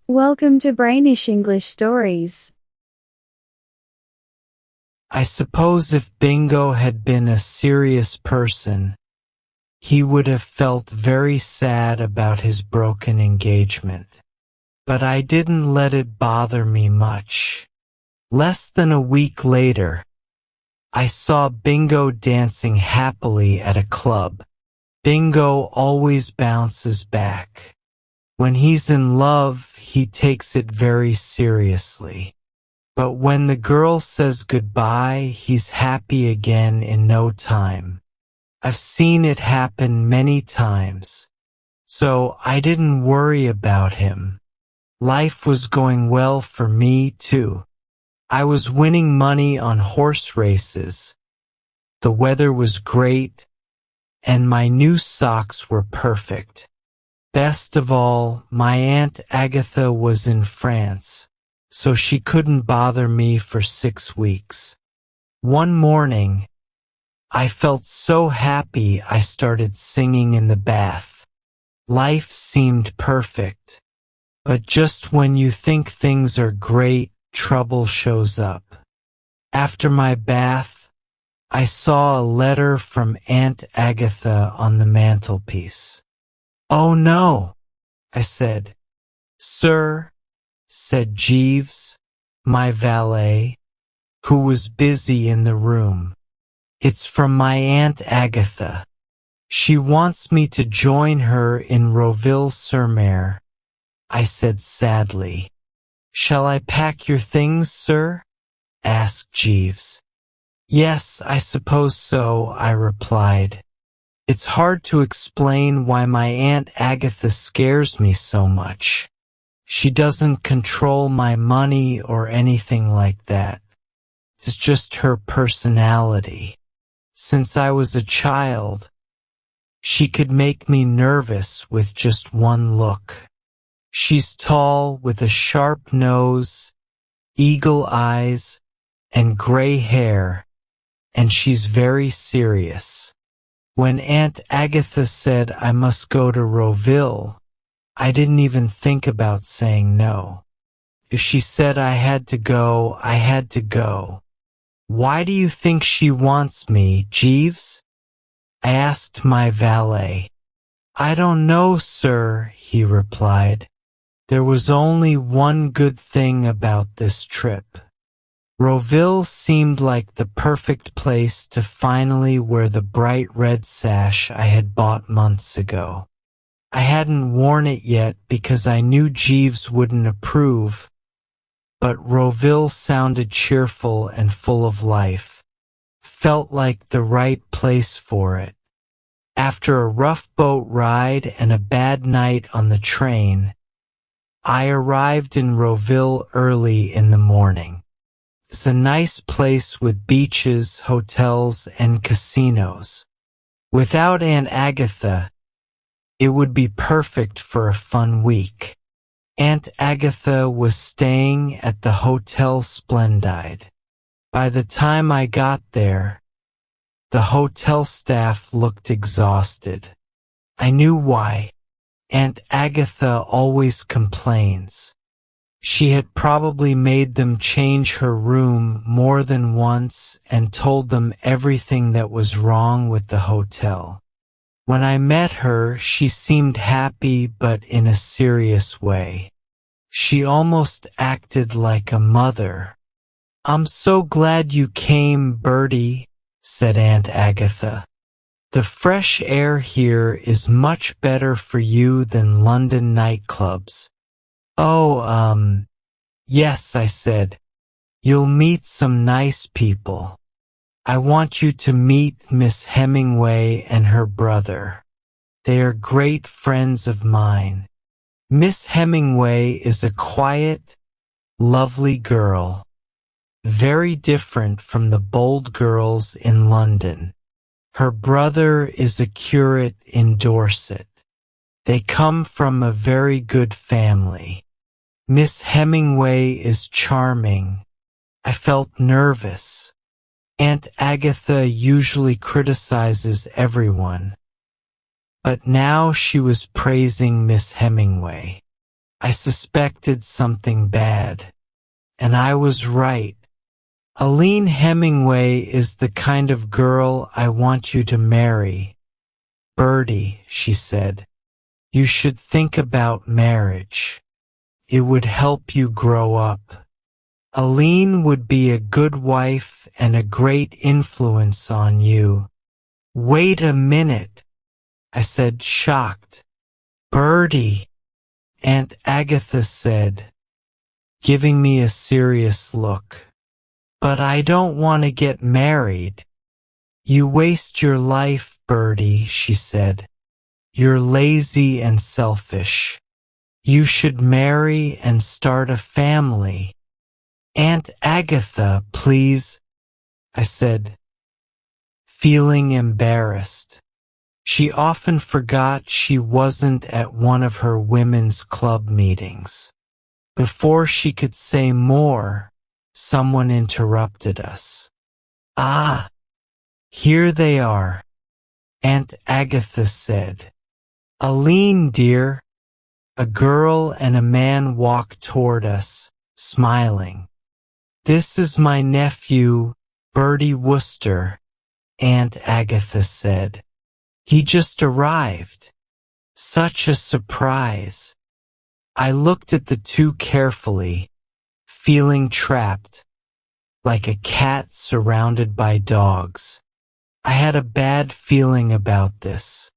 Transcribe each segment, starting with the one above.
Welcome to Brainish English Stories. I suppose if Bingo had been a serious person, he would have felt very sad about his broken engagement. But I didn't let it bother me much. Less than a week later, I saw Bingo dancing happily at a club. Bingo always bounces back. When he's in love, he takes it very seriously. But when the girl says goodbye, he's happy again in no time. I've seen it happen many times. So I didn't worry about him. Life was going well for me too. I was winning money on horse races. The weather was great, and my new socks were perfect. Best of all, my Aunt Agatha was in France, so she couldn't bother me for 6 weeks. One morning, I felt so happy I started singing in the bath. Life seemed perfect. But just when you think things are great, trouble shows up. After my bath, I saw a letter from Aunt Agatha on the mantelpiece. "Oh no," I said. "Sir," said Jeeves, my valet, who was busy in the room. "It's from my Aunt Agatha. She wants me to join her in Roville-sur-Mer," I said sadly. "Shall I pack your things, sir?" asked Jeeves. "Yes, I suppose so," I replied. It's hard to explain why my Aunt Agatha scares me so much. She doesn't control my money or anything like that. It's just her personality. Since I was a child, she could make me nervous with just one look. She's tall with a sharp nose, eagle eyes, and gray hair, and she's very serious. When Aunt Agatha said I must go to Roville, I didn't even think about saying no. If she said I had to go, I had to go. "Why do you think she wants me, Jeeves?" I asked my valet. "I don't know, sir," he replied. "There was only one good thing about this trip. Roville seemed like the perfect place to finally wear the bright red sash I had bought months ago. I hadn't worn it yet because I knew Jeeves wouldn't approve, but Roville sounded cheerful and full of life. Felt like the right place for it. After a rough boat ride and a bad night on the train, I arrived in Roville early in the morning. It's a nice place with beaches, hotels, and casinos. Without Aunt Agatha, it would be perfect for a fun week. Aunt Agatha was staying at the Hotel Splendide. By the time I got there, the hotel staff looked exhausted. I knew why. Aunt Agatha always complains. She had probably made them change her room more than once and told them everything that was wrong with the hotel. When I met her, she seemed happy but in a serious way. She almost acted like a mother. "I'm so glad you came, Bertie," said Aunt Agatha. "The fresh air here is much better for you than London nightclubs." "Oh, yes," I said. "You'll meet some nice people. I want you to meet Miss Hemingway and her brother. They are great friends of mine. Miss Hemingway is a quiet, lovely girl, very different from the bold girls in London. Her brother is a curate in Dorset. They come from a very good family. Miss Hemingway is charming." I felt nervous. Aunt Agatha usually criticizes everyone, but now she was praising Miss Hemingway. I suspected something bad. And I was right. Aline Hemingway is the kind of girl I want you to marry. Bertie, she said, you should think about marriage. It would help you grow up. Aline would be a good wife and a great influence on you. Wait a minute, I said, shocked. Bertie, Aunt Agatha said, giving me a serious look. But I don't want to get married. You waste your life, Bertie, she said. You're lazy and selfish. You should marry and start a family. Aunt Agatha, please, I said, feeling embarrassed. She often forgot she wasn't at one of her women's club meetings. Before she could say more, someone interrupted us. Ah, here they are, Aunt Agatha said. Aline, dear. A girl and a man walked toward us, smiling. This is my nephew, Bertie Wooster, Aunt Agatha said. He just arrived. Such a surprise. I looked at the two carefully, feeling trapped, like a cat surrounded by dogs. I had a bad feeling about this.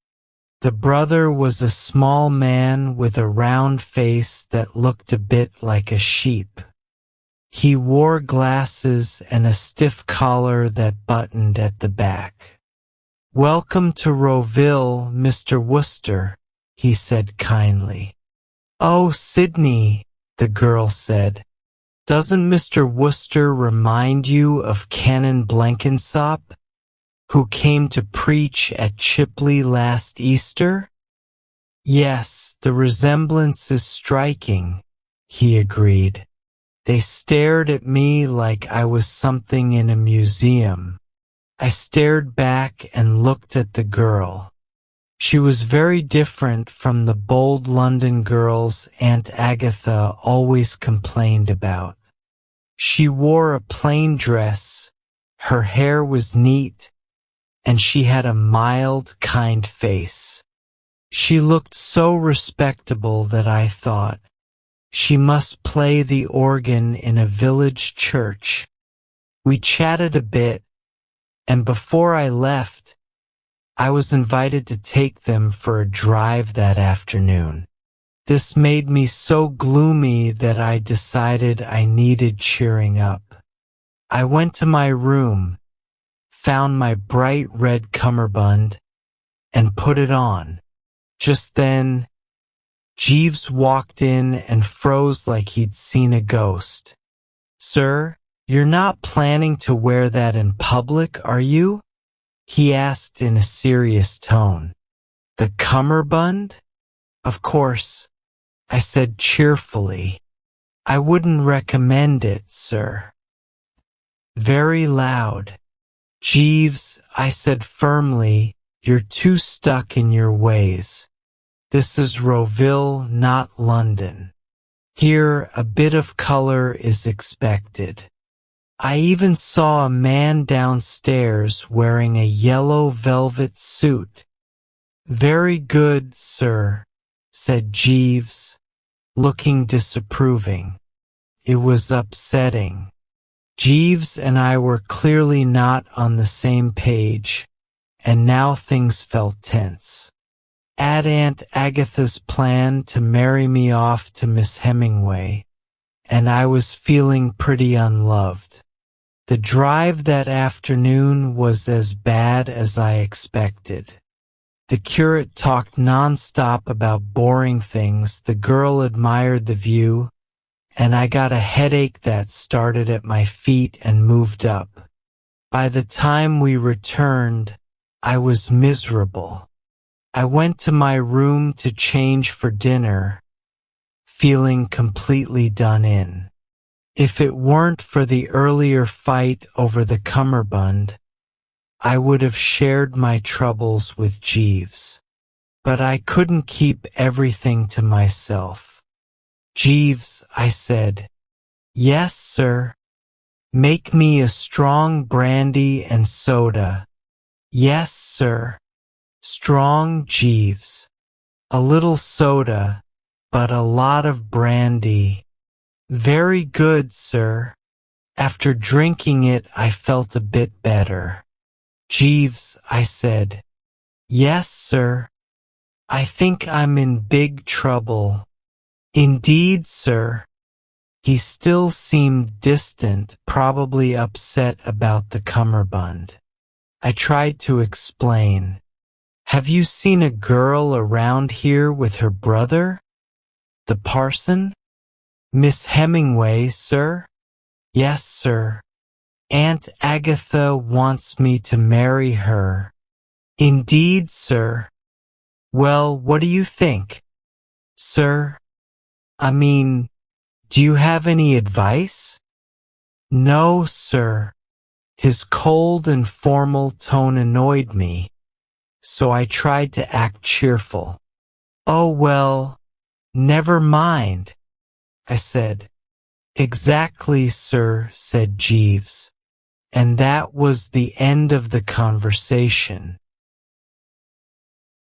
The brother was a small man with a round face that looked a bit like a sheep. He wore glasses and a stiff collar that buttoned at the back. Welcome to Rowville, Mr. Wooster, he said kindly. Oh, Sydney, the girl said. Doesn't Mr. Wooster remind you of Canon Blenkinsop, who came to preach at Chipley last Easter? Yes, the resemblance is striking, he agreed. They stared at me like I was something in a museum. I stared back and looked at the girl. She was very different from the bold London girls Aunt Agatha always complained about. She wore a plain dress, her hair was neat, and she had a mild, kind face. She looked so respectable that I thought, she must play the organ in a village church. We chatted a bit, and before I left, I was invited to take them for a drive that afternoon. This made me so gloomy that I decided I needed cheering up. I went to my room, found my bright red cummerbund, and put it on. Just then, Jeeves walked in and froze like he'd seen a ghost. Sir, you're not planning to wear that in public, are you? He asked in a serious tone. The cummerbund? Of course, I said cheerfully. I wouldn't recommend it, sir. Very loud. Jeeves, I said firmly, you're too stuck in your ways. This is Rowville, not London. Here, a bit of color is expected. I even saw a man downstairs wearing a yellow velvet suit. Very good, sir, said Jeeves, looking disapproving. It was upsetting. Jeeves and I were clearly not on the same page, and now things felt tense. Add Aunt Agatha's plan to marry me off to Miss Hemingway, and I was feeling pretty unloved. The drive that afternoon was as bad as I expected. The curate talked nonstop about boring things, the girl admired the view, and I got a headache that started at my feet and moved up. By the time we returned, I was miserable. I went to my room to change for dinner, feeling completely done in. If it weren't for the earlier fight over the cummerbund, I would have shared my troubles with Jeeves. But I couldn't keep everything to myself. Jeeves, I said. Yes, sir. Make me a strong brandy and soda. Yes, sir. Strong, Jeeves. A little soda, but a lot of brandy. Very good, sir. After drinking it, I felt a bit better. Jeeves, I said. Yes, sir. I think I'm in big trouble. Indeed, sir. He still seemed distant, probably upset about the cummerbund. I tried to explain. Have you seen a girl around here with her brother? The parson? Miss Hemingway, sir? Yes, sir. Aunt Agatha wants me to marry her. Indeed, sir. Well, what do you think? Sir? I mean, do you have any advice? No, sir. His cold and formal tone annoyed me, so I tried to act cheerful. Oh, well, never mind, I said. Exactly, sir, said Jeeves. And that was the end of the conversation.